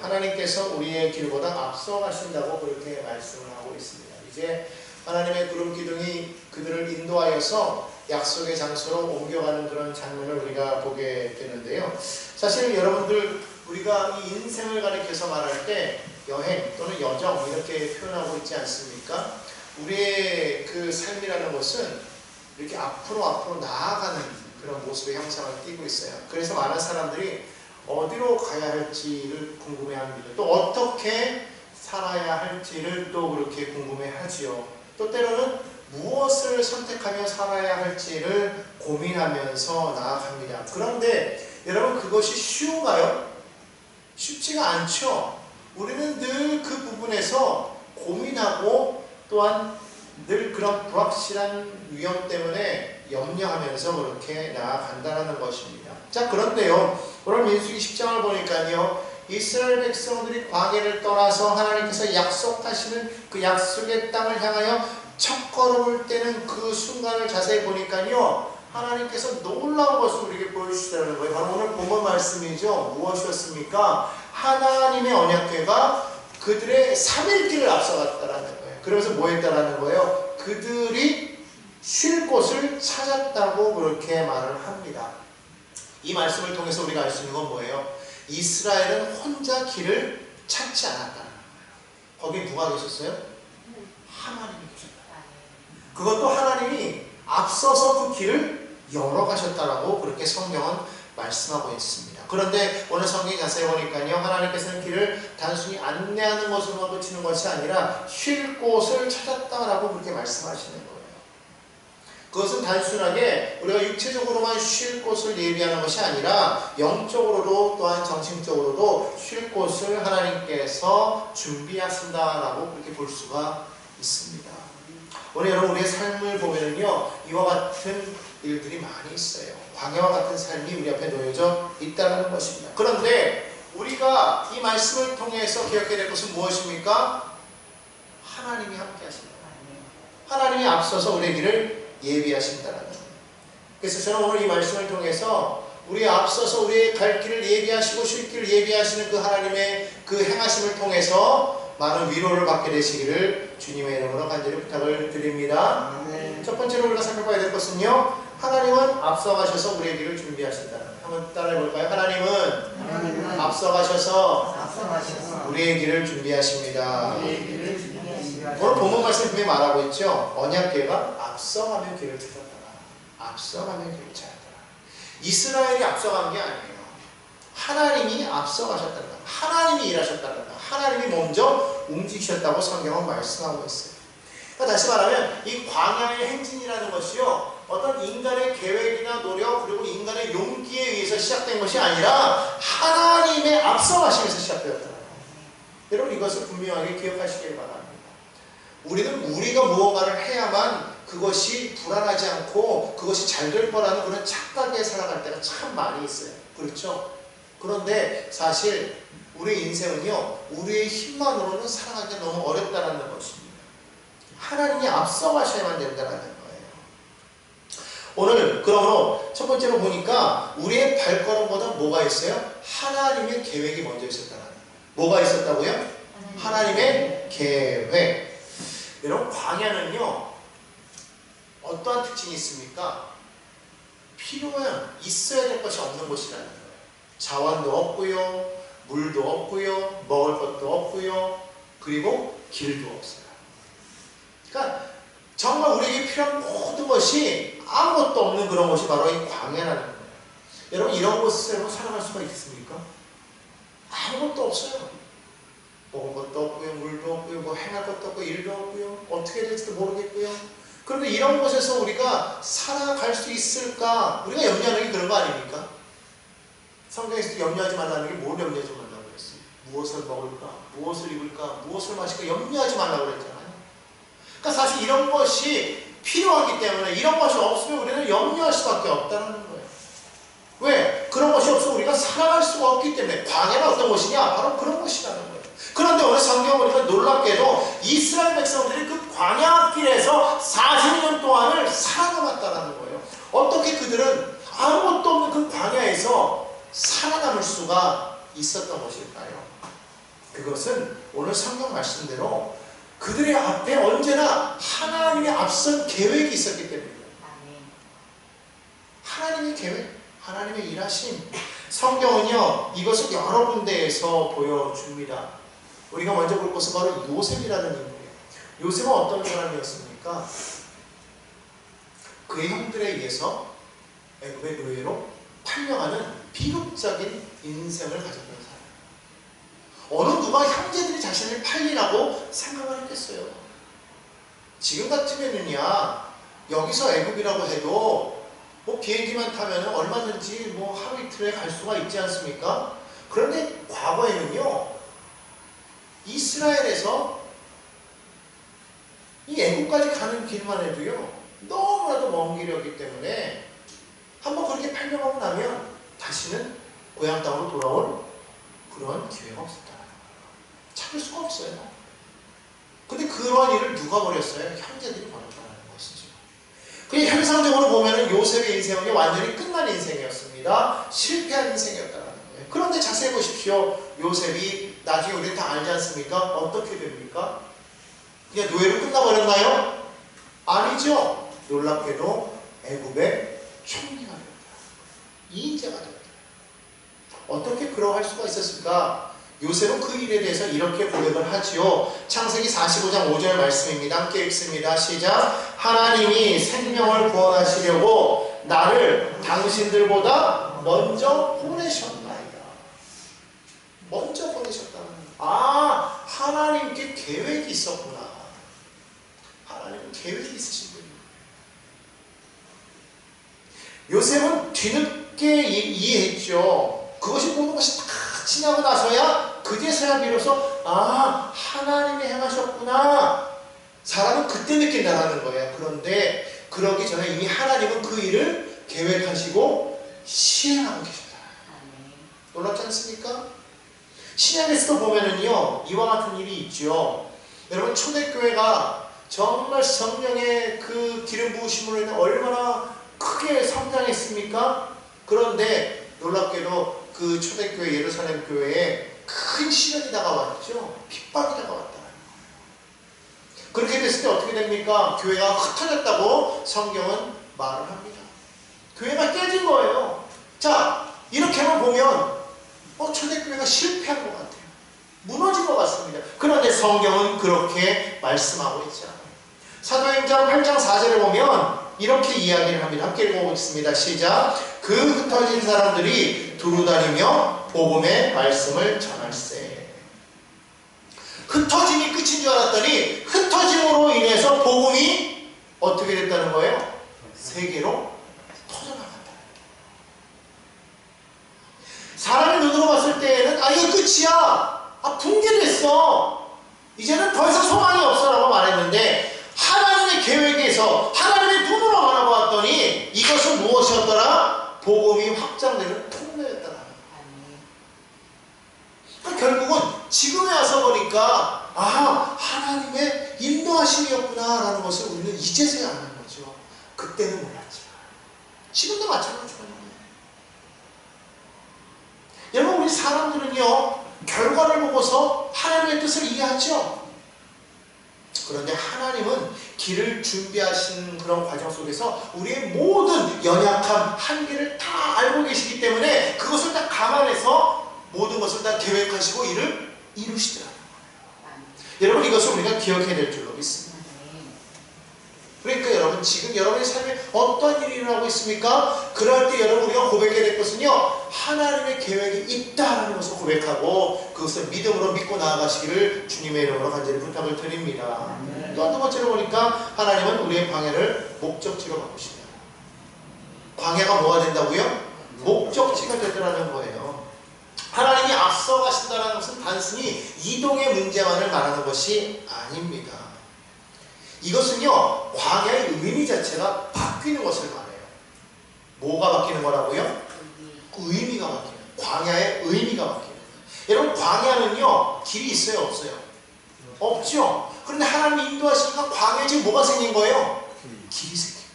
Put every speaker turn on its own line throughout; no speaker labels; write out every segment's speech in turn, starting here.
하나님께서 우리의 길보다 앞서가신다고 그렇게 말씀을 하고 있습니다. 이제 하나님의 구름 기둥이 그들을 인도하여서 약속의 장소로 옮겨가는 그런 장면을 우리가 보게 되는데요. 사실 여러분들, 우리가 이 인생을 가리켜서 말할 때 여행 또는 여정 이렇게 표현하고 있지 않습니까? 우리의 그 삶이라는 것은 이렇게 앞으로 나아가는 그런 모습의 형상을 띠고 있어요. 그래서 많은 사람들이 어디로 가야 할지를 궁금해합니다. 또 어떻게 살아야 할지를 또 그렇게 궁금해하지요. 또 때로는 무엇을 선택하며 살아야 할지를 고민하면서 나아갑니다. 그런데 여러분, 그것이 쉬운가요? 쉽지가 않죠. 우리는 늘 그 부분에서 고민하고 또한 늘 그런 불확실한 위험 때문에 염려하면서 그렇게 나아간다는 것입니다. 자, 그런데요, 오늘 민수기 10장을 보니까요, 이스라엘 백성들이 광야를 떠나서 하나님께서 약속하시는 그 약속의 땅을 향하여 첫걸음을 떼는 그 순간을 자세히 보니까요, 하나님께서 놀라운 것을 우리에게 보여주시다는 거예요. 바로 오늘 본문 말씀이죠. 무엇이었습니까? 하나님의 언약궤가 그들의 3일길을 앞서갔다라는 거예요. 그러면서 뭐 했다라는 거예요? 그들이 쉴 곳을 찾았다고 그렇게 말을 합니다. 이 말씀을 통해서 우리가 알 수 있는 건 뭐예요? 이스라엘은 혼자 길을 찾지 않았다는 거예요. 거기 누가 계셨어요? 하나님이 계셨다. 그것도 하나님이 앞서서 그 길을 열어가셨다라고 그렇게 성경은 말씀하고 있습니다. 그런데 오늘 성경이 자세히 보니까요, 하나님께서는 길을 단순히 안내하는 것으로만 그치는 것이 아니라 쉴 곳을 찾았다라고 그렇게 말씀하시는 거예요. 그것은 단순하게 우리가 육체적으로만 쉴 곳을 예비하는 것이 아니라 영적으로도 또한 정신적으로도 쉴 곳을 하나님께서 준비하신다라고 그렇게 볼 수가 있습니다. 오늘 여러분, 우리의 삶을 보면은요, 이와 같은 일들이 많이 있어요. 광야와 같은 삶이 우리 앞에 놓여져 있다는 것입니다. 그런데 우리가 이 말씀을 통해서 기억해야 될 것은 무엇입니까? 하나님이 함께 하신다. 하나님이 앞서서 우리의 길을 예비하신다는 거예요. 그래서 저는 오늘 이 말씀을 통해서 우리 앞서서 우리의 갈 길을 예비하시고 쉴 길을 예비하시는 그 하나님의 그 행하심을 통해서 많은 위로를 받게 되시기를 주님의 이름으로 간절히 부탁을 드립니다. 첫 번째로 우리가 살펴봐야 될 것은요, 하나님은 앞서가셔서 우리의 길을 준비하신다. 한번 따라해 볼까요? 하나님은 앞서가셔서 우리의 길을 준비하십니다. 오늘 본문 말씀에 분명히 말하고 있죠. 언약궤가 앞서가며 길을 찾았더라. 앞서가며 길을 찾았더라. 이스라엘이 앞서간 게 아니에요. 하나님이 앞서가셨다는 거예요. 하나님이 일하셨다는 거예요. 하나님이 먼저 움직이셨다고 성경은 말씀하고 있어요. 그러니까 다시 말하면 이 광야의 행진이라는 것이요, 어떤 인간의 계획이나 노력 그리고 인간의 용기에 의해서 시작된 것이 아니라 하나님의 앞서가심에서 시작되었다는 거예요. 여러분, 이것을 분명하게 기억하시길 바랍니다. 우리는 우리가 무언가를 해야만 그것이 불안하지 않고 그것이 잘 될 거라는 그런 착각에 살아갈 때가 참 많이 있어요. 그렇죠? 그런데 사실 우리 인생은요, 우리의 힘만으로는 살아가기 너무 어렵다는 것입니다. 하나님이 앞서가셔야만 된다는 거예요. 오늘 그러므로 첫 번째로 보니까 우리의 발걸음보다 뭐가 있어요? 하나님의 계획이 먼저 있었다는 거예요. 뭐가 있었다고요? 하나님의 계획. 여러분, 광야는요, 어떠한 특징이 있습니까? 필요한, 있어야 될 것이 없는 곳이라는 거예요. 자원도 없고요, 물도 없고요, 먹을 것도 없고요, 그리고 길도 없어요. 그러니까 정말 우리에게 필요한 모든 것이 아무것도 없는 그런 것이 바로 이 광야라는 거예요. 여러분, 이런 곳에서 살아갈 수가 있습니까? 아무것도 없어요. 먹을 것도 없고요, 물도 없고요, 뭐 행할 것도 없고, 일도 없고요, 어떻게 될지도 모르겠고요. 그런데 이런 곳에서 우리가 살아갈 수 있을까? 우리가 염려하는 게 그런 거 아닙니까? 성경에서도 염려하지 말라는 게 뭘 염려하지 말라고 그랬어요? 무엇을 먹을까? 무엇을 입을까? 무엇을 마실까? 염려하지 말라고 그랬잖아요. 그러니까 사실 이런 것이 필요하기 때문에 이런 것이 없으면 우리는 염려할 수밖에 없다는 거예요. 왜? 그런 것이 없으면 우리가 살아갈 수가 없기 때문에. 광야는 어떤 것이냐? 바로 그런 것이라는 거예요. 그런데 오늘 성경 보니까 놀랍게도 이스라엘 백성들이 그 광야길에서 40년 동안을 살아남았다는 거예요. 어떻게 그들은 아무것도 없는 그 광야에서 살아남을 수가 있었던 것일까요? 그것은 오늘 성경 말씀대로 그들의 앞에 언제나 하나님의 앞선 계획이 있었기 때문입니다. 하나님의 계획, 하나님의 일하심. 성경은요, 이것을 여러 군데에서 보여줍니다. 우리가 먼저 볼 것은 바로 요셉이라는 인물이에요. 요셉은 어떤 사람이었습니까? 그의 형들에 의해서 애굽의 노예로 팔려가는 비극적인 인생을 가졌던 사람. 어느 누가 형제들이 자신을 팔리라고 생각을 했겠어요? 지금 같으면은야, 여기서 애굽이라고 해도 뭐 비행기만 타면 얼마든지 뭐 하루 이틀에 갈 수가 있지 않습니까? 그런데 과거에는요, 이스라엘에서 이 애국까지 가는 길만 해도요, 너무나도 먼 길이었기 때문에 한번 그렇게 팔려가고 나면 다시는 고향 땅으로 돌아올 그런 기회가 없었다. 찾을 수가 없어요. 근데 그러한 일을 누가 벌였어요? 형제들이 벌였다는 것이죠. 그게 현상적으로 보면은 요셉의 인생은 완전히 끝난 인생이었습니다. 실패한 인생이었다는 거예요. 그런데 자세히 보십시오. 요셉이 나중에 우리 다 알지 않습니까? 어떻게 됩니까? 그냥 노예로 끝나버렸나요? 아니죠. 놀랍게도 애굽의 총리가 되었다. 이인자가 되었다. 어떻게 그러할 수가 있었을까? 요셉은 그 일에 대해서 이렇게 고백을 하지요. 창세기 45장 5절 말씀입니다. 함께 읽습니다. 시작. 하나님이 생명을 구원하시려고 나를 당신들보다 먼저 보내셨나이다. 먼저 보내셨다는 거예요. 아, 하나님께 계획이 있었구나. 하나님은 계획이 있으신 분이에요. 요셉은 뒤늦게 이해했죠. 그것이 모든 것이 다 지나고 나서야 그제서야 비로소 아, 하나님이 행하셨구나. 사람은 그때 느낀다는 거예요. 그런데 그러기 전에 이미 하나님은 그 일을 계획하시고 시행하고 계셨다. 놀랍지 않습니까? 신약에서도 보면은요, 이와 같은 일이 있죠. 여러분, 초대교회가 정말 성령의 그 기름 부으심으로 인해 얼마나 크게 성장했습니까? 그런데 놀랍게도 그 초대교회 예루살렘 교회에 큰 시련이 다가왔죠. 핍박이 다가왔다는 거예요. 그렇게 됐을 때 어떻게 됩니까? 교회가 흩어졌다고 성경은 말을 합니다. 교회가 깨진 거예요. 자, 이렇게만 보면 초대교회가 실패한 것 같아요. 무너진 것 같습니다. 그런데 성경은 그렇게 말씀하고 있지 않아요. 사도행전 8장 4절에 보면 이렇게 이야기를 합니다. 함께 읽어보겠습니다. 시작. 그 흩어진 사람들이 두루다니며 복음의 말씀을 전할세. 흩어짐이 끝인 줄 알았더니 흩어짐으로 인해서 복음이 어떻게 됐다는 거예요? 세계로 퍼져나간다. 사람의 눈으로 봤을 때에는 아, 이거 끝이야. 아, 붕괴됐어. 이제는 더 이상 소망이 없어 라고 말했는데 하나님의 계획에서 하나님의 눈으로 바라보았더니 이것은 무엇이었더라? 복음이 확장되는 통로였더라. 그러니까 결국은 지금에 와서 보니까 아, 하나님의 인도하심이었구나 라는 것을 우리는 이제서야 아는 거죠. 그때는 몰랐지만 지금도 마찬가지거든요. 여러분, 우리 사람들은요, 결과를 보고서 하나님의 뜻을 이해하죠. 그런데 하나님은 길을 준비하시는 그런 과정 속에서 우리의 모든 연약함, 한계를 다 알고 계시기 때문에 그것을 다 감안해서 모든 것을 다 계획하시고 일을 이루시더라고요. 여러분, 이것을 우리가 기억해야 될 줄로 믿습니다. 그러니까 여러분, 지금 여러분의 삶에 어떤 일이 일어나고 있습니까? 그럴 때 여러분, 우리가 고백해야 될 것은요, 하나님의 계획이 있다라는 것을 고백하고 그것을 믿음으로 믿고 나아가시기를 주님의 이름으로 간절히 부탁을 드립니다. 또 두 번째로 보니까 하나님은 우리의 방해를 목적지로 바꾸십니다. 방해가 뭐가 된다고요? 목적지가 되더라는 거예요. 하나님이 앞서가신다는 것은 단순히 이동의 문제만을 말하는 것이 아닙니다. 이것은요, 광야의 의미 자체가 바뀌는 것을 말해요. 뭐가 바뀌는 거라고요? 의미가 바뀌는 거예요. 광야의 의미가 바뀌는 거예요. 여러분, 광야는요, 길이 있어요, 없어요? 없죠. 그런데 하나님이 인도하시니까 광야에 지금 뭐가 생긴 거예요? 길이 생긴 거예요.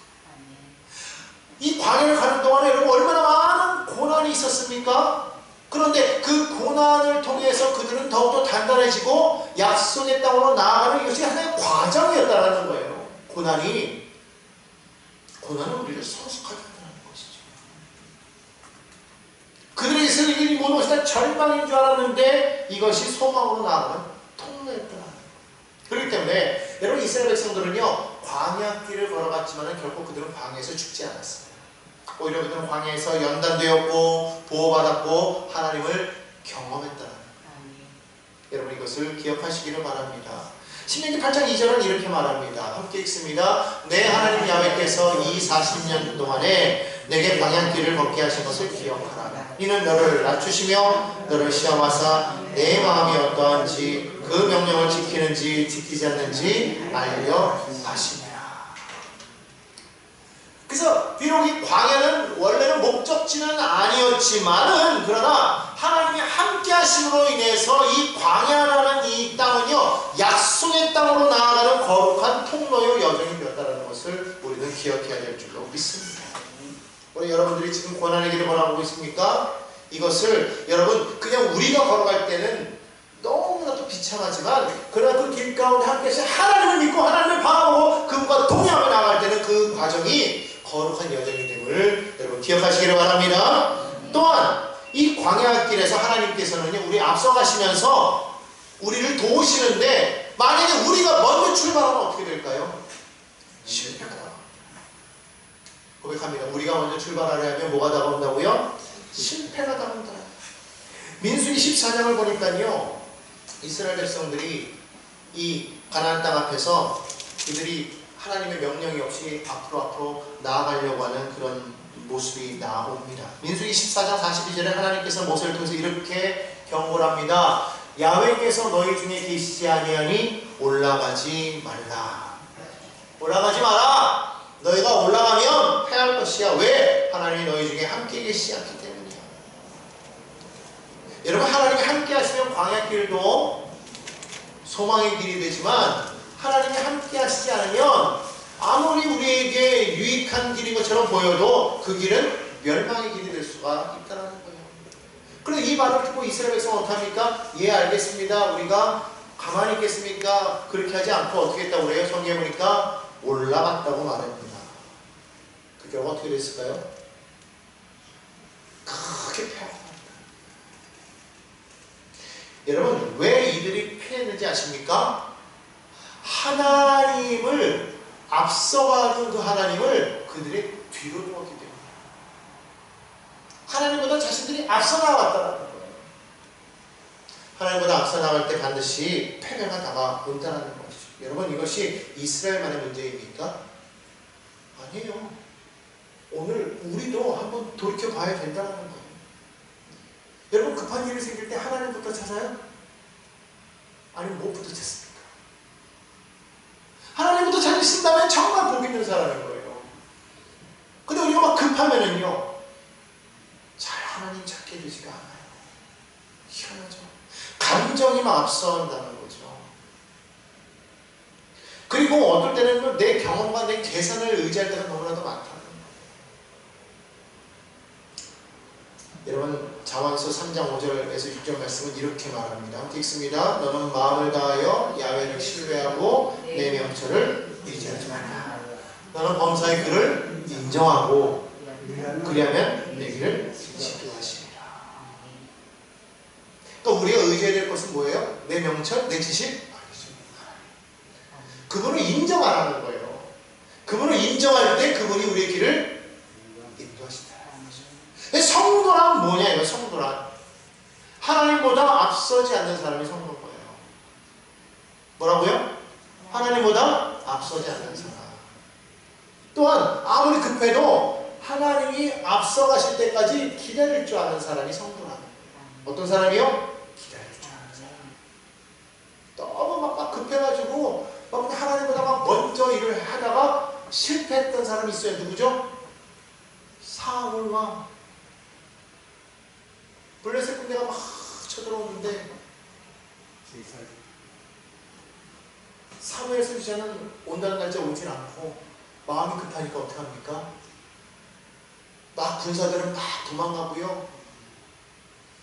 이 광야를 가는 동안에 여러분 얼마나 많은 고난이 있었습니까? 그런데 그 고난을 통해서 그들은 더욱더 단단해지고 약속의 땅으로 나아가는 이것이 하나의 과정이었다는 거예요. 고난은 우리를 성숙하게 한다는 것이죠. 그들의 이스라엘이 모든 것이 다 절망인 줄 알았는데 이것이 소망으로 나아가는 통로였다는 거예요. 그렇기 때문에 여러분 이스라엘 백성들은요 광야길을 걸어갔지만 결코 그들은 광야에서 죽지 않았어요. 오히려 그들은 광야에서 연단되었고 보호받았고 하나님을 경험했다는 거예요. 여러분 이것을 기억하시기를 바랍니다. 신명기 8장 2절은 이렇게 말합니다. 함께 읽습니다. 내 하나님 야훼께서 이 40년 동안에 내게 방향길을 걷게 하신 것을 기억하라. 이는 너를 낮추시며 너를 시험하사 내 마음이 어떠한지 그 명령을 지키는지 지키지 않는지 알려 하시니라. 그래서 비록 이 광야는 원래는 목적지는 아니었지만은 그러나 하나님이 함께 하심으로 인해서 이 광야라는 이 땅은요 약속의 땅으로 나아가는 거룩한 통로요 여정이 되었다는 것을 우리는 기억해야 될 줄로 믿습니다. 우리 여러분들이 지금 고난의 길을 걸어가고 있습니까? 이것을 여러분 그냥 우리가 걸어갈 때는 너무나도 비참하지만 그러나 그 길 가운데 함께 하신 하나님을 믿고 하나님을 바라보고 그분과 동행하며 나갈 때는 그 과정이 거룩한 여정이 됨을 여러분 기억하시기를 바랍니다. 또한 이 광야길에서 하나님께서는 우리 앞서가시면서 우리를 도우시는데 만약에 우리가 먼저 출발하면 어떻게 될까요? 실패가 나와. 고백합니다. 우리가 먼저 출발하려 하면 뭐가 다가온다고요? 실패가 다가온다. 민수기 14장을 보니까요 이스라엘 백성들이 이 가나안 땅 앞에서 그들이 하나님의 명령이 없이 앞으로 나아가려고 하는 그런 모습이 나옵니다. 민수기 14장 42절에 하나님께서 모세를 통해서 이렇게 경고를 합니다. 야훼께서 너희 중에 계시지 아니하니 올라가지 말라. 올라가지 마라. 너희가 올라가면 패할 것이야. 왜? 하나님이 너희 중에 함께 계시지 않기 때문이야. 여러분 하나님이 함께 하시면 광야길도 소망의 길이 되지만 하나님이 함께 하시지 않으면 아무리 우리에게 유익한 길인 것처럼 보여도 그 길은 멸망의 길이 될 수가 있다는 거예요. 그런데 이 말을 듣고 이스라엘 백성은 어떡합니까? 예 알겠습니다. 우리가 가만히 있겠습니까? 그렇게 하지 않고 어떻게 했다고 그래요? 성경에 보니까 올라갔다고 말합니다. 그 결과 어떻게 됐을까요? 크게 패합니다. 여러분 왜 이들이 패했는지 아십니까? 하나님을 앞서가는 그 하나님을 그들의 뒤로 두었기 때문에 하나님보다 자신들이 앞서 나갔다는 거예요. 하나님보다 앞서 나갈 때 반드시 패배가 다가온다는 것이죠. 여러분 이것이 이스라엘만의 문제입니까? 아니에요. 오늘 우리도 한번 돌이켜봐야 된다는 거예요. 여러분 급한 일이 생길 때 하나님부터 찾아요? 아니면 무엇부터 찾습니까? 하나님부터 찾으신다면 정말 복 있는 사람인 거예요. 근데 우리가 막 급하면은요 잘 하나님 찾게 되지가 않아요. 희한하죠. 감정이 막 앞서간다는 거죠. 그리고 어떨 때는 내 경험과 내 계산을 의지할 때가 너무나도 많다는 거예요. 여러분 잠언서 3장 5절에서 6절 말씀은 이렇게 말합니다. 함께 읽습니다. 너는 마음을 다하여 야훼를 신뢰하고 내 명철을 의지하지 말라. 너는 범사의 그를 인정하고 그리하면 내 길을 지도하시리라. 또 우리가 의지해야 될 것은 뭐예요? 내 명철, 내 지식? 그분을 인정하라는 거예요. 그분을 인정할 때 그분이 우리의 길을 인도하신다. 성도란 뭐냐 이거 성도란 하나님보다 앞서지 않는 사람이 성도인 거예요. 뭐라고요? 하나님보다 앞서지 않는 사람. 또한 아무리 급해도 하나님이 앞서가실 때까지 기다릴 줄 아는 사람이 성도라는 거예요. 어떤 사람이요? 기다릴 줄 아는 사람. 너무 막 급해가지고 막 하나님보다 막 먼저 일을 하다가 실패했던 사람이 있어요. 누구죠? 사울 왕. 블레셋 군대가 막 쳐들어오는데 사무엘 선지자는 온다는 날짜 오진 않고 마음이 급하니까 어떻게 합니까? 막 군사들은 막 도망가고요.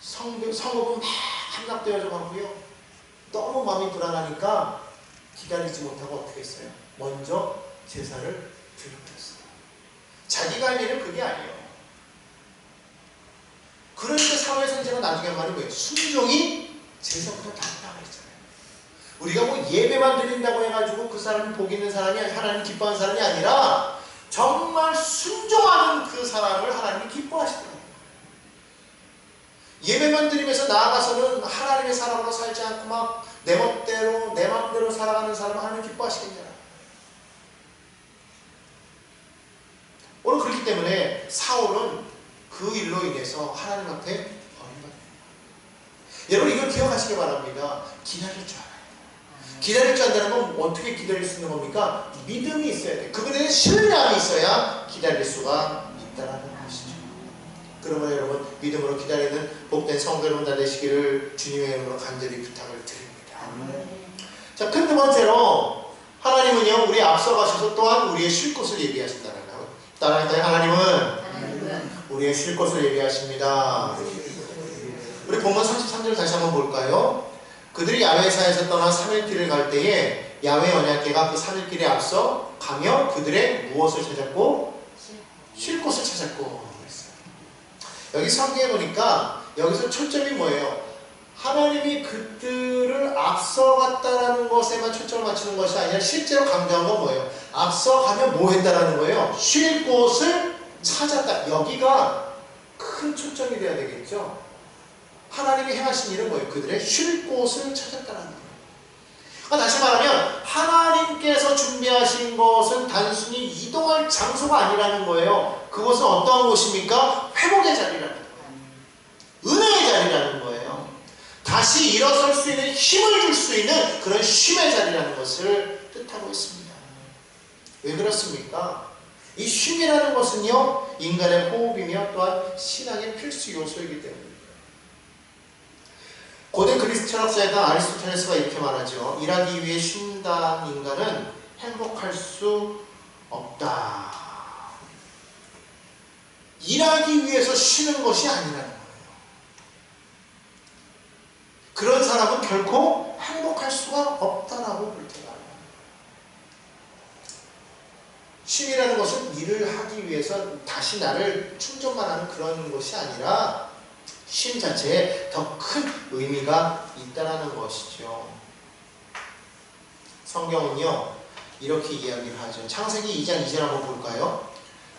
성읍은 막 함락되어져 가고요. 너무 마음이 불안하니까 기다리지 못하고 어떻게 했어요? 먼저 제사를 드렸어요. 자기가 할 일은 그게 아니에요. 그러니까 사무엘 선지자가 나중에 한 말이 뭐예요? 순종이 제사보다 낫다고 했잖아요. 우리가 뭐 예배만 드린다고 해가지고 그 사람이 복 있는 사람이 하나님 기뻐하는 사람이 아니라 정말 순종하는 그 사람을 하나님이 기뻐하시더라고요. 예배만 드리면서 나아가서는 하나님의 사람으로 살지 않고 막 내 멋대로 내 마음대로 살아가는 사람을 하나님 기뻐하시겠냐. 오늘 그렇기 때문에 사울은 그 일로 인해서 하나님 앞에 버림받습니다. 여러분 이걸 기억하시기 바랍니다. 기다릴 줄 알아요. 기다릴 줄 안다는 건 어떻게 기다릴 수 있는 겁니까? 믿음이 있어야 돼요. 그분에 대한 신뢰함이 있어야 기다릴 수가 있다는 것이죠. 그러면 여러분 믿음으로 기다리는 복된 성도 여러분 다 되시기를 주님의 이름으로 간절히 부탁을 드립니다. 자, 큰 두 번째로 하나님은요 우리 앞서가셔서 또한 우리의 쉴 곳을 예비하신다는 거예요. 따라할까요? 하나님은 우리의 쉴 곳을 예비하십니다. 우리 본문 33절 다시 한번 볼까요? 그들이 야외사에서 떠나 3일 길을 갈 때에 야외 언약궤가 그 3일 길에 앞서 가며 그들의 무엇을 찾았고? 쉴 곳을 찾았고 그랬어요. 여기 성경에 보니까 여기서 초점이 뭐예요? 하나님이 그들을 앞서갔다라는 것에만 초점을 맞추는 것이 아니라 실제로 강조한 건 뭐예요? 앞서가면 뭐 했다라는 거예요? 쉴 곳을 찾았다. 여기가 큰 초점이 되어야 되겠죠? 하나님이 행하신 일은 뭐예요? 그들의 쉴 곳을 찾았다라는 거예요. 그러니까 다시 말하면 하나님께서 준비하신 것은 단순히 이동할 장소가 아니라는 거예요. 그것은 어떠한 곳입니까? 회복의 자리라는 거예요. 은혜의 자리라는 거예요. 다시 일어설 수 있는 힘을 줄 수 있는 그런 쉼의 자리라는 것을 뜻하고 있습니다. 왜 그렇습니까? 이 쉼이라는 것은요 인간의 호흡이며 또한 신앙의 필수 요소이기 때문입니다. 고대 그리스 철학자이던 아리스토텔레스가 이렇게 말하죠. 일하기 위해 쉰다는 인간은 행복할 수 없다. 일하기 위해서 쉬는 것이 아니라는 거예요. 그런 사람은 결코 행복할 수가 없다라고 볼 때가 아니에요. 쉼이라는 것은 일을 하기 위해서 다시 나를 충전만 하는 그런 것이 아니라 쉼 자체에 더 큰 의미가 있다는 것이죠. 성경은요 이렇게 이야기를 하죠. 창세기 2장 2절 한번 볼까요?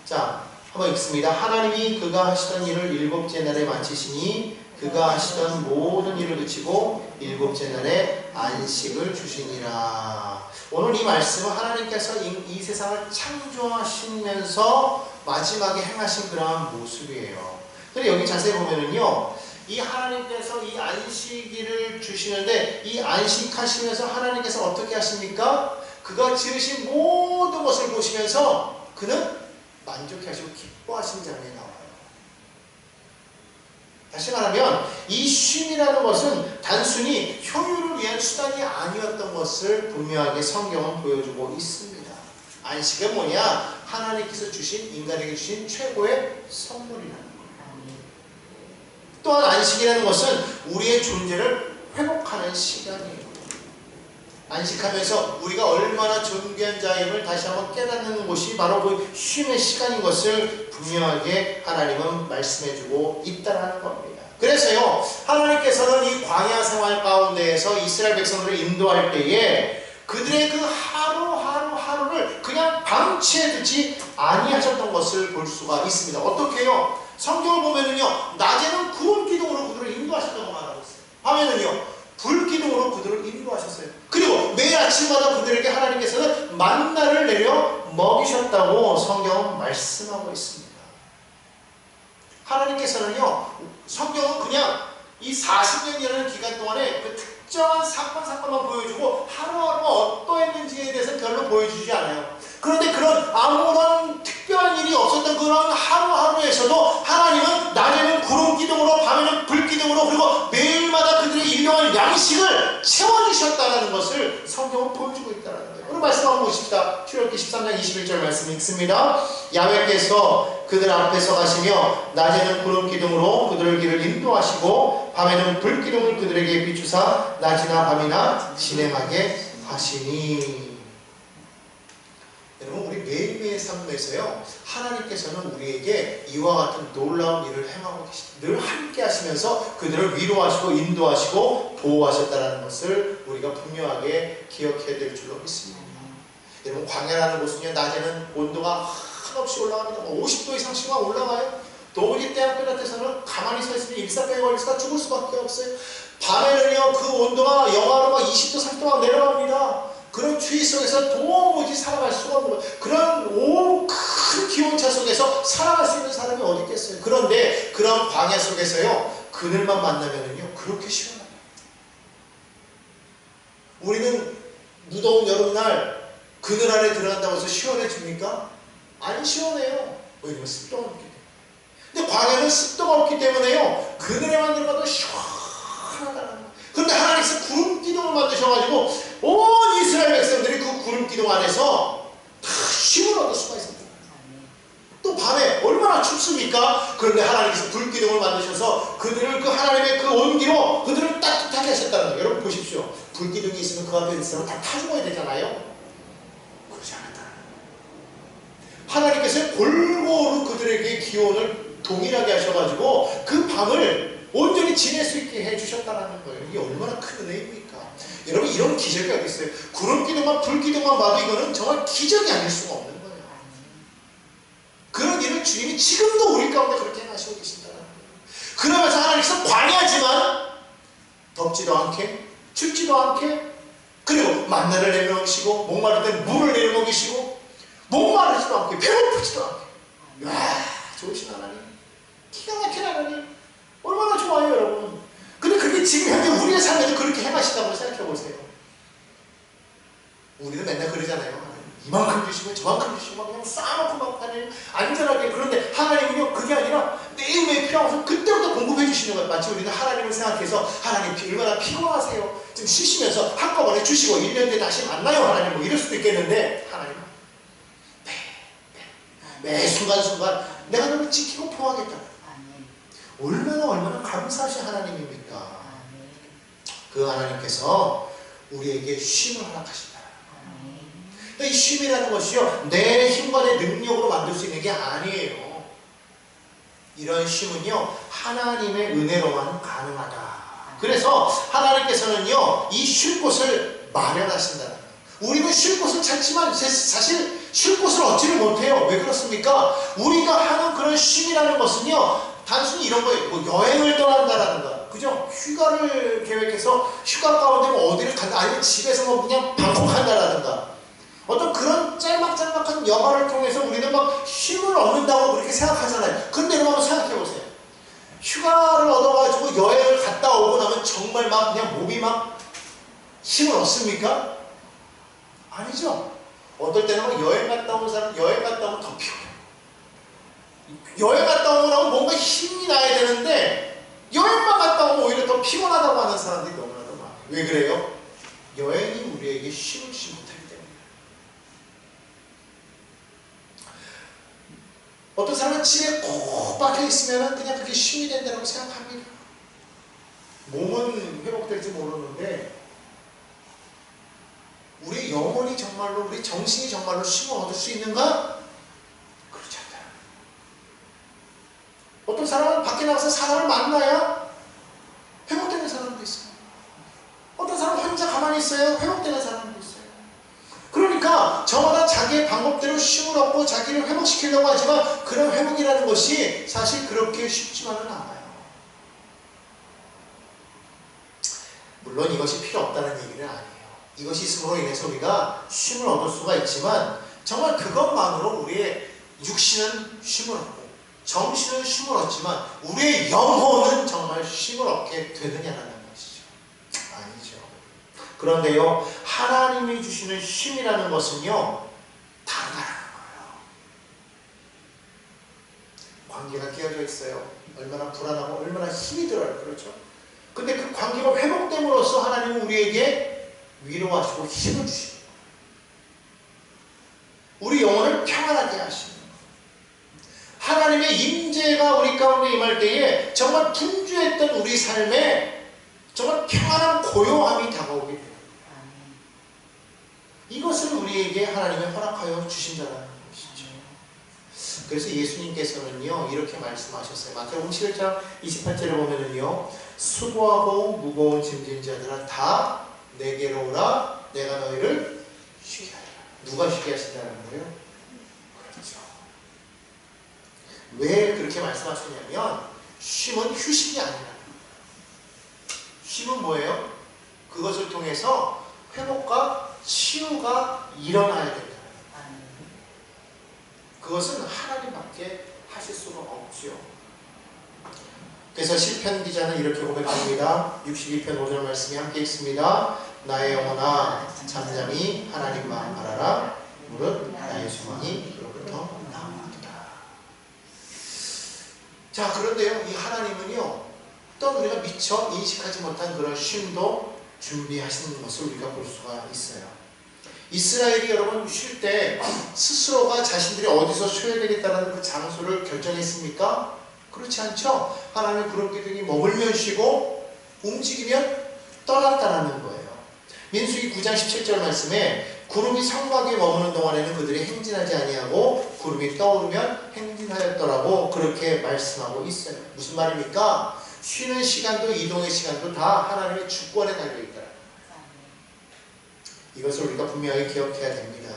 자, 한번 읽습니다. 하나님이 그가 하시던 일을 일곱째 날에 마치시니 그가 하시던 모든 일을 그치고 일곱째 날에 안식을 주시니라. 오늘 이 말씀은 하나님께서 이 세상을 창조하시면서 마지막에 행하신 그러한 모습이에요. 근데 여기 자세히 보면은요, 이 하나님께서 이 안식일을 주시는데 이 안식하시면서 하나님께서 어떻게 하십니까? 그가 지으신 모든 것을 보시면서 그는 만족해 하시고 기뻐하신 장면이 나와요. 다시 말하면 이 쉼이라는 것은 단순히 효율을 위한 수단이 아니었던 것을 분명하게 성경은 보여주고 있습니다. 안식은 뭐냐? 하나님께서 주신, 인간에게 주신 최고의 선물이라는 거예요. 또한 안식이라는 것은 우리의 존재를 회복하는 시간이에요. 안식하면서 우리가 얼마나 존귀한 자임을 다시 한번 깨닫는 곳이 바로 그 쉼의 시간인 것을 분명하게 하나님은 말씀해주고 있다는 겁니다. 그래서요, 하나님께서는 이 광야 생활 가운데에서 이스라엘 백성들을 인도할 때에 그들의 그 하루하루를 그냥 방치해두지 아니하셨던 것을 볼 수가 있습니다. 어떻게 해요? 성경을 보면은요, 낮에는 구름 기둥으로 그들을 인도하셨다고 말하고 있어요. 밤에는요, 불 기둥으로 그들을 인도하셨어요. 그리고 매일 아침마다 그들에게 하나님께서는 만나를 내려 먹이셨다고 성경은 말씀하고 있습니다. 하나님께서는요, 성경은 그냥 이 40년이라는 기간 동안에 그 특정한 사건만 보여주고 하루하루가 어떠했는지에 대해서 별로 보여주지 않아요. 그런데 그런 아무런 특별한 일이 없었던 그런 하루하루에서도 하나님은 낮에는 구름 기둥으로 밤에는 불 기둥으로 그리고 매일마다 그들의 일용할 양식을 채워주셨어요. 키우셨다는 것을 성경은 보여주고 있다는 거예요. 오늘 말씀 한번 보십시다. 출애굽기 13장 21절 말씀 읽습니다. 야훼께서 그들 앞에서 가시며 낮에는 구름 기둥으로 그들의 길을 인도하시고 밤에는 불 기둥을 그들에게 비추사 낮이나 밤이나 진행하게 하시니. 여러분, 우리 매일매일 삶에서요, 하나님께서는 우리에게 이와 같은 놀라운 일을 행하고 계십니다. 늘 함께 하시면서 그들을 위로하시고 인도하시고 보호하셨다는 것을 우리가 분명하게 기억해야 될 줄로 믿습니다. 여러분, 광야라는 곳은요, 낮에는 온도가 한없이 올라갑니다. 50도 이상씩 올라가요. 도무지 때학교 같아서는 가만히 서 있으면 일사병에 걸려서 죽을 수밖에 없어요. 밤에는요, 그 온도가 영하로 막 20도, 30도 막 내려갑니다. 그런 추위 속에서 도무지 살아갈 수가 없는 거예요. 그런 큰 기온차 속에서 살아갈 수 있는 사람이 어디 있겠어요. 그런데 그런 광야 속에서요, 그들만 만나면은요, 그렇게 시원해요. 우리는 무더운 여름날 그늘 안에 들어간다고 해서 시원해집니까? 안 시원해요. 왜냐면 습도가 없기 때문에. 근데 광야는 습도가 없기 때문에요, 그늘에만 들어가도 시원하다는 거예요. 그런데 하나님께서 구름 기둥을 만드셔가지고 온 이스라엘 백성들이 그 구름 기둥 안에서 다 쉼을 얻을 수가 있습니다. 또 밤에 얼마나 춥습니까? 그런데 하나님께서 불 기둥을 만드셔서 그들을 그 하나님의 그 온기로 그들을 따뜻하게 하셨다는 거예요. 여러분 보십시오. 불 기둥이 있으면 그 앞에 있으면 다 타 죽어야 되잖아요. 그러지 않았다. 하나님께서 골고루 그들에게 기온을 동일하게 하셔가지고 그 밤을 온전히 지낼 수 있게 해주셨다는 거예요. 이게 얼마나 큰 은혜입니까? 여러분, 이런 기적이 어디 있어요? 구름 기둥만 불 기둥만 봐도 이거는 정말 기적이 아닐 수가 없는 거예요. 그런 일을 주님이 지금도 우리 가운데 그렇게 하시고 계신다는 거예요. 그러면서 하나님께서 광야지만 덥지도 않게 춥지도 않게, 그리고 만나를 내려놓으시고 목마를 때 물을 내려먹이시고 목마르지도 않게 배고프지도 않게. 와, 좋으신 하나님, 기가 막힌 하나님, 얼마나 좋아요, 여러분. 근데 그게 지금 현재 우리의 삶에도 그렇게 행하신다고 생각해 보세요. 우리는 맨날 그러잖아요. 이만큼 주시고 저만큼 주시고 막 그냥 쌓아놓고 막 하나님 안전하게. 그런데 하나님은요, 그게 아니라 매일매일 필요해서 그때부터 공급해 주시는 거예요. 마치 우리는 하나님을 생각해서 하나님 얼마나 피곤하세요, 좀 쉬시면서 한꺼번에 주시고 1년 뒤에 다시 만나요 하나님, 뭐 이럴 수도 있겠는데, 하나님은 매 순간순간 내가 너를 지키고 보호하겠다. 얼마나 감사하신 하나님입니까? 그 하나님께서 우리에게 쉼을 허락하신다. 이 쉼이라는 것이요, 내 힘과 내 능력으로 만들 수 있는 게 아니에요. 이런 쉼은요, 하나님의 은혜로만 가능하다. 그래서 하나님께서는요, 이 쉴 곳을 마련하신다. 우리는 쉴 곳을 찾지만 사실 쉴 곳을 얻지를 못해요. 왜 그렇습니까? 우리가 하는 그런 쉼이라는 것은요, 단순히 이런 거예요. 뭐 여행을 떠난다라든가, 그죠? 휴가를 계획해서 휴가 가운데 뭐 어디를 간다, 아니면 집에서 뭐 그냥 방콕한다라든가, 어떤 그런 짤막짤막한 여가를 통해서 우리는 막 쉼을 얻는다고 그렇게 생각하잖아요. 근데 여러분 한번 생각해 보세요. 휴가를 얻어가지고 여행을 갔다 오고 나면 정말 막 그냥 몸이 막 힘을 얻습니까? 아니죠. 어떨 때는 막 여행 갔다 온 사람, 여행 갔다 오면 더 피곤해요. 여행 갔다 오고 나면 뭔가 힘이 나야 되는데 여행만 갔다 오면 오히려 더 피곤하다고 하는 사람들이 너무나도 많아요. 왜 그래요? 여행이 우리에게 쉼을 주지 못하기 때문에. 어떤 사람은 집에 꼭 박혀 있으면 그냥 그게 쉼이 된다고 생각합니다. 몸은 회복될지 모르는데 우리 영혼이 정말로, 우리 정신이 정말로 쉼을 얻을 수 있는가? 그렇지 않다. 어떤 사람은 밖에 나가서 사람을 만나야 회복되는 사람도 있어요. 어떤 사람은 혼자 가만히 있어요. 회복되는 사람도 있어요. 그러니까 저마다 자기의 방법대로 쉼을 얻고 자기를 회복시키려고 하지만 그런 회복이라는 것이 사실 그렇게 쉽지만은 않아요. 물론 이것이 필요 없다는 얘기는 아니에요. 이것이 있음으로 인해서 우리가 쉼을 얻을 수가 있지만 정말 그것만으로 우리의 육신은 쉼을 얻고 정신은 쉼을 얻지만 우리의 영혼은 정말 쉼을 얻게 되느냐라는 것이죠. 아니죠. 그런데요, 하나님이 주시는 쉼이라는 것은요, 다르다는 거예요. 관계가 깨어져 있어요. 얼마나 불안하고 얼마나 힘이 들어요. 그렇죠? 근데 그 관계가 회복됨으로써 하나님은 우리에게 위로하시고 힘을 주시고 우리 영혼을 평안하게 하시는 하나님의 임재가 우리 가운데 임할 때에 정말 분주했던 우리 삶에 정말 평안한 고요함이 다가오게 돼요. 이것을 우리에게 하나님이 허락하여 주신다는 것이죠. 그래서 예수님께서는요 이렇게 말씀하셨어요. 마태복음 11장 28절에 보면은요 수고하고 무거운 짐진 자들아 다 내게로 오라 내가 너희를 쉬게 하리라. 누가 쉬게 하신다는 거예요? 그렇죠. 왜 그렇게 말씀하셨냐면 쉼은 휴식이 아니라 쉼은 뭐예요? 그것을 통해서 회복과 치유가 일어나야 된다. 그것은 하나님밖에 하실 수가 없지요. 그래서 시편 기자는 이렇게 고백합니다. 62편 5절 말씀이 함께 있습니다. 나의 영혼아 잠잠히 하나님만 바라라. 무릇 나의 소망이 그로부터 나오리라. 자, 그런데요 이 하나님은요 또 우리가 미처 인식하지 못한 그런 쉼도 준비하시는 것을 우리가 볼 수가 있어요. 이스라엘이 여러분 쉴 때 스스로가 자신들이 어디서 쉬어야 되겠다는 그 장소를 결정했습니까? 그렇지 않죠? 하나님의 구름 기둥이 머물면 쉬고 움직이면 떠났다는 거예요. 민수기 9장 17절 말씀에 구름이 성막에 머무는 동안에는 그들이 행진하지 아니하고 구름이 떠오르면 행진하였더라고 그렇게 말씀하고 있어요. 무슨 말입니까? 쉬는 시간도 이동의 시간도 다 하나님의 주권에 달려있다. 이것을 우리가 분명히 기억해야 됩니다.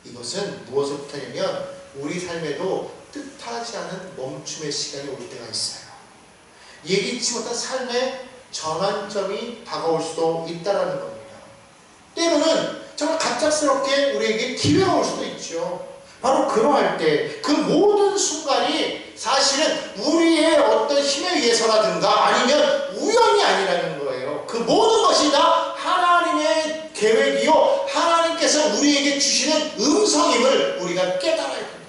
이것은 무엇부터냐면 우리 삶에도 뜻하지 않은 멈춤의 시간이 올 때가 있어요. 예기치 못한 삶의 전환점이 다가올 수도 있다는 겁니다. 때로는 정말 갑작스럽게 우리에게 기회가 올 수도 있죠. 바로 그러할 때 그 모든 순간이 사실은 우리의 어떤 힘에 의해서라든가 아니면 우연이 아니라는 거예요. 그 모든 것이 다 하나님의 계획이요 하나님께서 우리에게 주시는 음성임을 우리가 깨달아야 됩니다.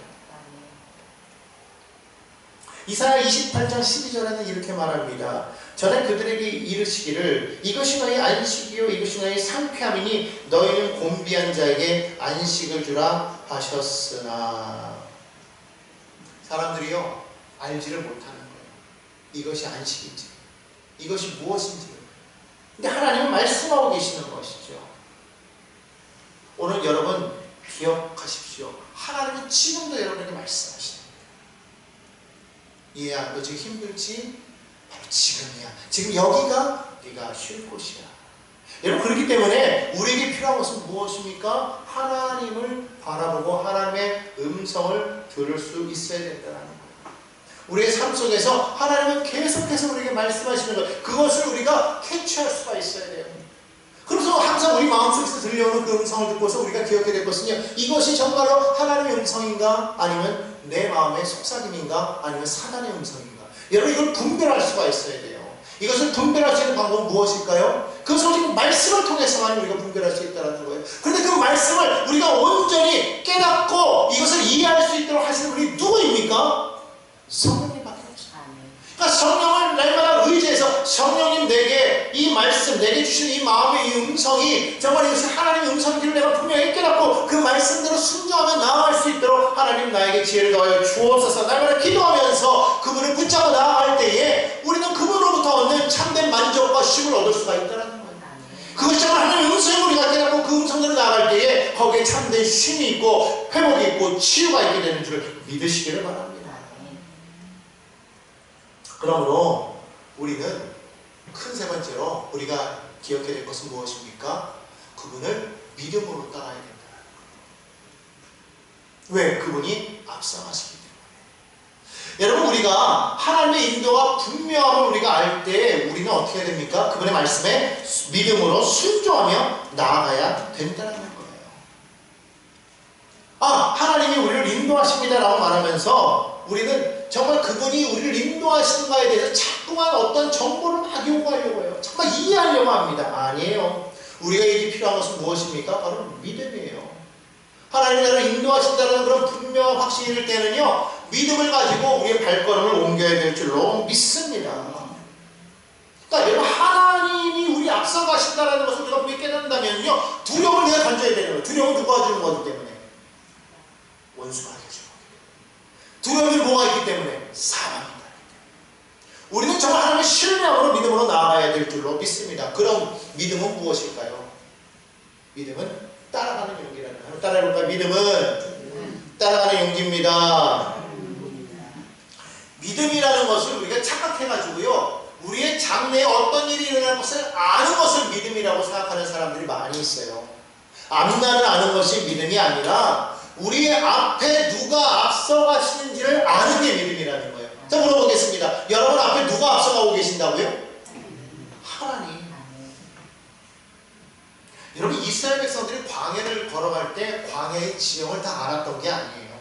이사야 28장 12절에는 이렇게 말합니다. 전에 그들에게 이르시기를 이것이 너희 안식이요 이것이 너희 상쾌함이니 너희는 곤비한 자에게 안식을 주라 하셨으나 사람들이요 알지를 못하는 거예요. 이것이 안식인지 이것이 무엇인지. 근데 하나님은 말씀하고 계시는 것이죠. 오늘 여러분 기억하십시오. 하나님은 지금도 여러분에게 말씀하십니다. 얘야 너 지금 힘들지? 바로 지금이야. 지금 여기가 네가 쉴 곳이야. 여러분 그렇기 때문에 우리에게 필요한 것은 무엇입니까? 하나님을 바라보고 하나님의 음성을 들을 수 있어야 된다는 거예요. 우리의 삶 속에서 하나님은 계속해서 우리에게 말씀하시는 것 그것을 우리가 캐치할 수가 있어야 돼요. 그래서 항상 우리 마음속에서 들려오는 그 음성을 듣고서 우리가 기억해야 될 것은요 이것이 정말로 하나님의 음성인가 아니면 내 마음의 속삭임인가 아니면 사단의 음성인가. 여러분 이걸 분별할 수가 있어야 돼요. 이것을 분별할 수 있는 방법은 무엇일까요? 그것을 지금 말씀을 통해서만 우리가 분별할 수 있다는 거예요. 그런데 그 말씀을 우리가 온전히 깨닫고 이것을 이해할 수 있도록 하시는 분이 누구입니까? 성령님밖에 없어요. 그러니까 성령을 날마다 의지해서 성령님 내게 이 말씀 내게 주시는 이 마음의 이 음성이 정말 이것이 하나님의 음성인지를 내가 분명히 깨닫고 그 말씀대로 순종하며 나아갈 수 있도록 하나님 나에게 지혜를 더하여 주옵소서. 날마다 기도하면서 그분을 붙잡아 나아갈 때에 우리는 그분으로부터 얻는 참된 만족과 쉼을 얻을 수가 있다는 거예요. 그것이 정말 하나님의 음성을 우리가 깨닫고 그 음성대로 나아갈 때에 거기에 참된 쉼이 있고 회복이 있고 치유가 있게 되는 줄 믿으시기를 바랍니다. 그러므로 우리는 큰 세 번째로 우리가 기억해야 될 것은 무엇입니까? 그분을 믿음으로 따라야 된다. 왜? 그분이 앞서가시기 때문에. 여러분 우리가 하나님의 인도가 분명함을 우리가 알 때 우리는 어떻게 해야 됩니까? 그분의 말씀에 믿음으로 순종하며 나아가야 된다는 거예요. 하나님이 우리를 인도하십니다 라고 말하면서 우리는 정말 그분이 우리를 인도하시는가에 대해서 자꾸만 어떤 정보를 막 요구하려고 해요. 정말 이해하려고 합니다. 아니에요. 우리에게 필요한 것은 무엇입니까? 바로 믿음이에요. 하나님이 나를 인도하신다는 그런 분명한 확신이 들 때는요 믿음을 가지고 우리의 발걸음을 옮겨야 될 줄로 믿습니다. 그러니까 여러분 하나님이 우리 앞서 가신다는 것을 우리가 깨닫는다면 뭐냐면요, 두려움을 내가 던져야 되는 거예요. 두려움은 누가 주는 거기 때문에? 원수가 되죠. 두려움이 뭐가 있기 때문에? 사망이다. 우리는 정말 하나님의 신뢰함으로 믿음으로 나아가야 될 줄로 믿습니다. 그럼 믿음은 무엇일까요? 믿음은 따라가는 용기라는 거예요. 따라해볼까요? 믿음은 따라가는 용기입니다. 믿음이라는 것을 우리가 착각해가지고요, 우리의 장래에 어떤 일이 일어날 것을 아는 것을 믿음이라고 생각하는 사람들이 많이 있어요. 앞날을 아는 것이 믿음이 아니라 우리의 앞에 누가 앞서가시는지를 아는 게 믿음이라는 거예요. 자, 물어보겠습니다. 여러분 앞에 누가 앞서가고 계신다고요? 하나님. 여러분, 이스라엘 백성들이 광야를 걸어갈 때 광야의 지형을 다 알았던 게 아니에요.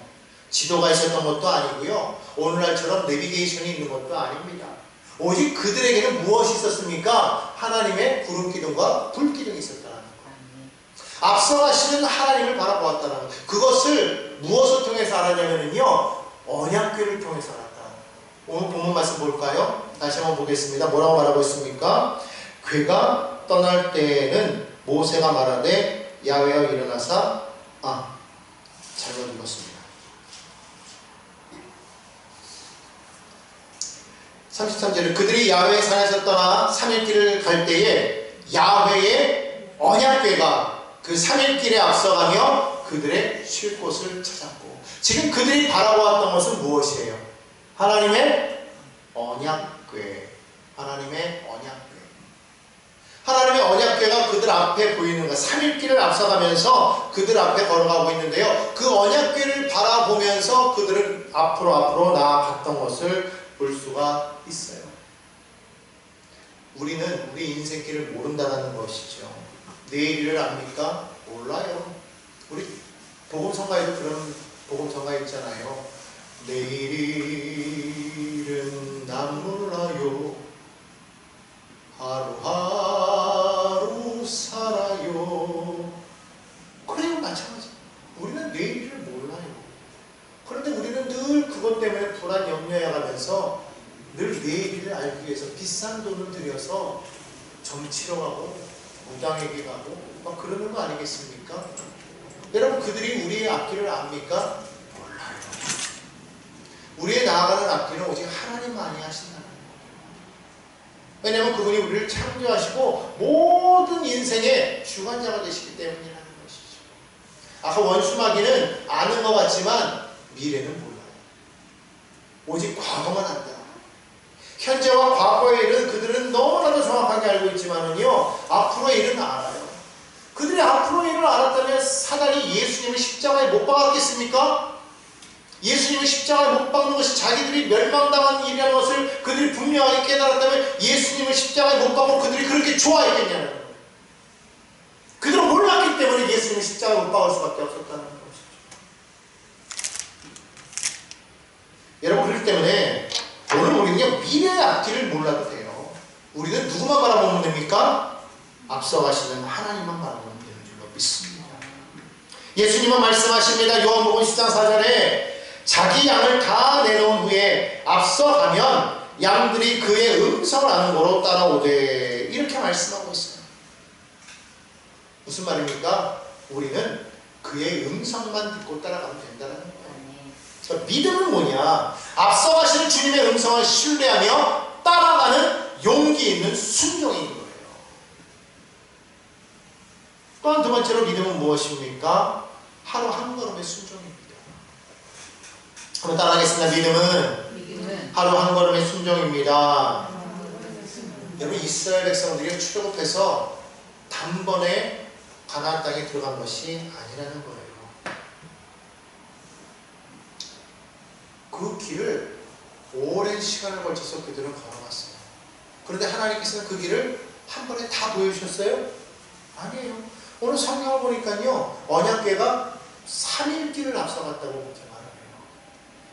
지도가 있었던 것도 아니고요, 오늘날처럼 내비게이션이 있는 것도 아닙니다. 오직 그들에게는 무엇이 있었습니까? 하나님의 구름 기둥과 불 기둥이 있었다는 거예요. 앞서가시는 하나님을 바라보았다는 거예요. 그것을 무엇을 통해서 알았냐면요, 언약궤를 통해서 알았다는 거예요. 오늘 본문 말씀 볼까요? 다시 한번 보겠습니다. 뭐라고 말하고 있습니까? 궤가 떠날 때에는 모세가 말하되 야훼여 일어나사, 잘못 읽었습니다. 33절에 그들이 야훼의 산에서 떠나 3일길을 갈 때에 야훼의 언약궤가 그 3일길에 앞서가며 그들의 쉴 곳을 찾았고, 지금 그들이 바라보았던 것은 무엇이에요? 하나님의 언약궤. 하나님의 언약궤. 하나님의 언약궤가 그들 앞에 보이는 것, 3일길을 앞서가면서 그들 앞에 걸어가고 있는데요, 그 언약궤를 바라보면서 그들은 앞으로 나아갔던 것을 볼 수가 있어요. 우리는 우리 인생길을 모른다는 것이죠. 내일을 압니까? 몰라요. 우리 복음성가에도 그런 복음성가 있잖아요. 내일은 난 몰라요. 하루하루 살아요. 그래요, 마찬가지. 우리는 내일을 몰라요. 그런데 우리는 늘 그것 때문에 불안 염려해가면서 늘 내일을 알기 위해서 비싼 돈을 들여서 점치러 가고 무당에게 가고 막 그러는 거 아니겠습니까? 여러분, 그들이 우리의 앞길을 압니까? 몰라요. 우리의 나아가는 앞길은 오직 하나님만이 하신다는 거예요. 왜냐하면 그분이 우리를 창조하시고 모든 인생의 주관자가 되시기 때문이라는 것이죠. 아까 원수마귀는 아는 것 같지만 미래는 몰라요. 오직 과거만 안다. 현재와 과거의 일은 그들은 너무나도 정확하게 알고 있지만은요, 앞으로의 일은 알아요. 그들이 앞으로의 일을 알았다면 사단이 예수님을 십자가에 못 박았겠습니까? 예수님을 십자가에 못 박는 것이 자기들이 멸망당한 일이라는 것을 그들이 분명하게 깨달았다면 예수님을 십자가에 못 박고 그들이 그렇게 좋아했겠냐는 거예요. 그들은 몰랐기 때문에 예수님을 십자가에 못 박을 수밖에 없었다는 것이죠. 여러분, 그렇기 때문에 오늘 우리는요, 미래의 앞길을 몰라도 돼요. 우리는 누구만 바라보면 됩니까? 앞서가시는 하나님만 바라보면 되는 줄로 믿습니다. 예수님은 말씀하십니다. 요한복음 10장 4절에 자기 양을 다 내놓은 후에 앞서가면 양들이 그의 음성을 아는 거로 따라오되, 이렇게 말씀하고 있어요. 무슨 말입니까? 우리는 그의 음성만 듣고 따라가면 된다는 거예요. 그러니까 믿음은 뭐냐? 앞서가시는 주님의 음성을 신뢰하며 따라가는 용기 있는 순종인 거예요. 또한 두 번째로 믿음은 무엇입니까? 하루 한 걸음의 순종입니다. 한번 따라하겠습니다. 믿음은 하루 한 걸음의 순종입니다. 여러분, 이스라엘 백성들이 출애굽해서 단번에 가나안 땅에 들어간 것이 아니라는 거예요. 그 길을 오랜 시간을 걸쳐서 그들은 걸어갔어요. 그런데 하나님께서는 그 길을 한 번에 다 보여주셨어요? 아니에요. 오늘 성경을 보니까요, 언약궤가 3일 길을 앞서갔다고 그렇게 말해요.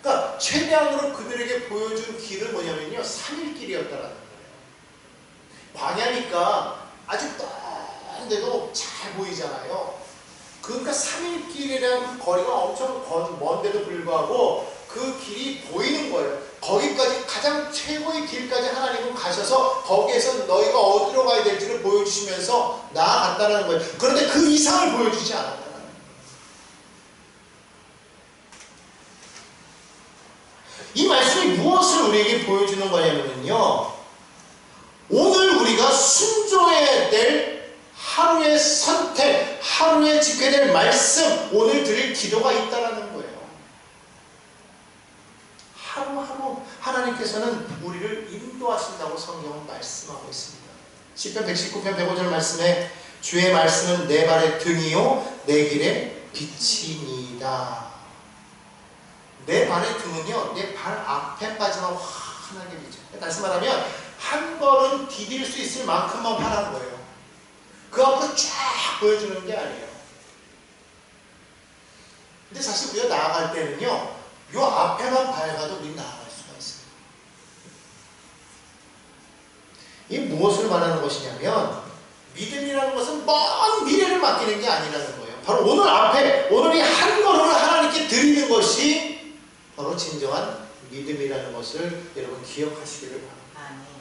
그러니까 최대한으로 그들에게 보여준 길은 뭐냐면요, 3일 길이었다라는 거예요. 광야니까 아주 뻔한데도 잘 보이잖아요. 그러니까 3일 길이라는 거리가 엄청 먼데도 불구하고 그 길이 보이는 거예요. 거기까지 가장 최고의 길까지 하나님은 가셔서 거기에서 너희가 어디로 가야 될지를 보여주시면서 나아갔다는 거예요. 그런데 그 이상을 보여주지 않았다는 거예요. 이 말씀이 무엇을 우리에게 보여주는 거냐면요, 오늘 우리가 순종해야 될 하루의 선택, 하루에 지켜야 될 말씀, 오늘 드릴 기도가 있다는 거예요. 하루하루 하나님께서는 우리를 인도하신다고 성경은 말씀하고 있습니다. 시편 119편 105절 말씀에 주의 말씀은 내 발의 등이요 내 길의 빛이니이다. 내 발의 등은요 내 발 앞에까지만 환하게 비춰요. 다시 말하면 한 걸음 디딜 수 있을 만큼만 환한 거예요. 그 앞으로 쫙 보여주는 게 아니에요. 근데 사실 우리가 나아갈 때는요 요 앞에만 밝아도 우리 나아갈 수가 있어요. 이게 무엇을 말하는 것이냐면 믿음이라는 것은 먼 미래를 맡기는 게 아니라는 거예요. 바로 오늘 앞에, 오늘 이 한 걸음을 하나님께 드리는 것이 바로 진정한 믿음이라는 것을 여러분 기억하시기를 바랍니다.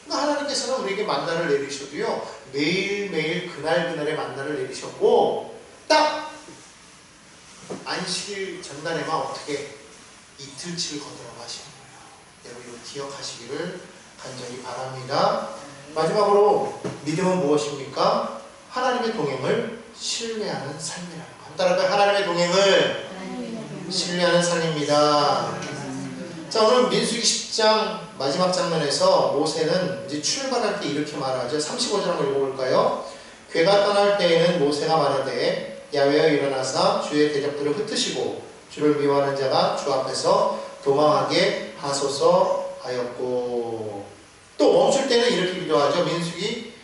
그러니까 하나님께서는 우리에게 만나를 내리셔도요 매일매일 그날그날의 만나를 내리셨고 딱 안식일 전날에만 어떻게 이틀치를 거두라고 하시는 거예요. 여러분 이거 기억하시기를 간절히 바랍니다. 마지막으로 믿음은 무엇입니까? 하나님의 동행을 신뢰하는 삶이라는 거. 따라서 하나님의 동행을 신뢰하는 삶입니다. 자, 오늘 민수기 10장 마지막 장면에서 모세는 이제 출발할 때 이렇게 말하죠. 35절 한번 읽어볼까요? 괴가 떠날 때에는 모세가 말하되 야훼여 일어나사 주의 대적들을 흩으시고 주를 미워하는 자가 주 앞에서 도망하게 하소서 하였고, 또 멈출 때는 이렇게 기도하죠. 민수기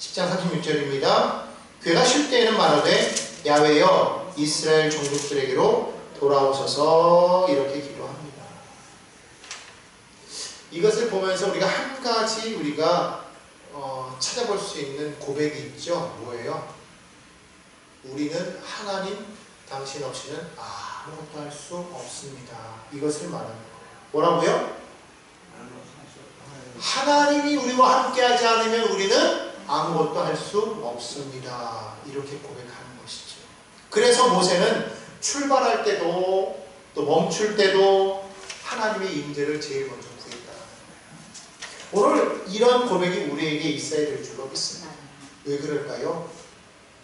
10장 36절입니다. 괴가 쉴 때에는 말하되 야훼여 이스라엘 종족들에게로 돌아오셔서 이렇게 기도합니다. 이것을 보면서 우리가 한 가지 우리가 찾아볼 수 있는 고백이 있죠. 뭐예요? 우리는 하나님 당신 없이는 아무것도 할 수 없습니다. 이것을 말하는 거예요. 뭐라고요? 하나님이 우리와 함께하지 않으면 우리는 아무것도 할 수 없습니다. 이렇게 고백하는 것이죠. 그래서 모세는 출발할 때도 또 멈출 때도 하나님의 임재를 제일 먼저 구했다는 거예요. 오늘 이런 고백이 우리에게 있어야 될 줄로 믿습니다. 왜 그럴까요?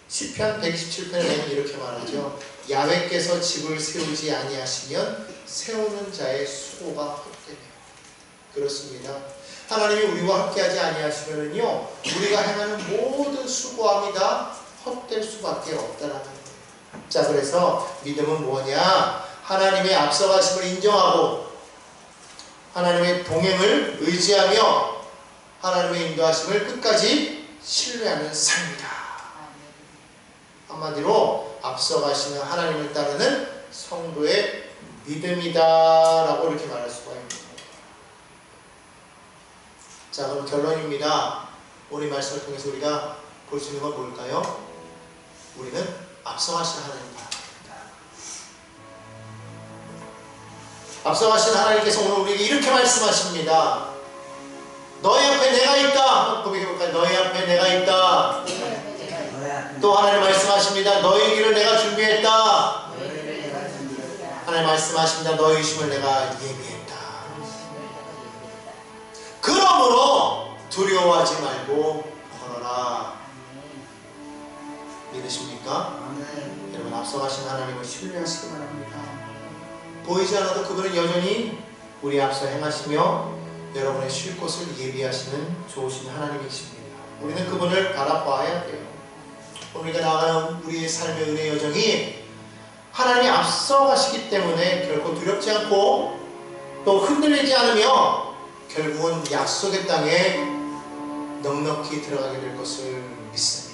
시편 127편에 이렇게 말하죠. 야훼께서 집을 세우지 아니하시면 세우는 자의 수고가 헛되네요. 그렇습니다. 하나님이 우리와 함께하지 아니하시면은요 우리가 행하는 모든 수고함이 다 헛될 수밖에 없다는 거예요. 자, 그래서 믿음은 뭐냐? 하나님의 앞서가심을 인정하고 하나님의 동행을 의지하며 하나님의 인도하심을 끝까지 신뢰하는 삶이다. 한마디로 앞서가시는 하나님을 따르는 성도의 믿음이다 라고 이렇게 말할 수가 있는 거예요. 자, 그럼 결론입니다. 오늘 말씀을 통해서 우리가 볼 수 있는 건 뭘까요? 우리는 앞서가시는 하나님을 바랍니다. 앞서가시는 하나님께서 오늘 우리에게 이렇게 말씀하십니다. 너희 앞에 내가 있다. 고백해볼까요? 너희 앞에 내가 있다. 또 하나님 말씀하십니다. 너희 길을 내가 준비했다. 하나님 말씀하십니다. 너희 의심을 내가 예비했다. 그러므로 두려워하지 말고 걸어라. 믿으십니까? 여러분 앞서가신 하나님을 신뢰하시기 바랍니다. 보이지 않아도 그분은 여전히 우리 앞서 행하시며 여러분의 쉴 곳을 예비하시는 좋으신 하나님이십니다. 우리는 그분을 바라봐야 돼요. 우리가 나아가는 우리의 삶의 은혜 여정이 하나님이 앞서가시기 때문에 결코 두렵지 않고 또 흔들리지 않으며 결국은 약속의 땅에 넉넉히 들어가게 될 것을 믿습니다.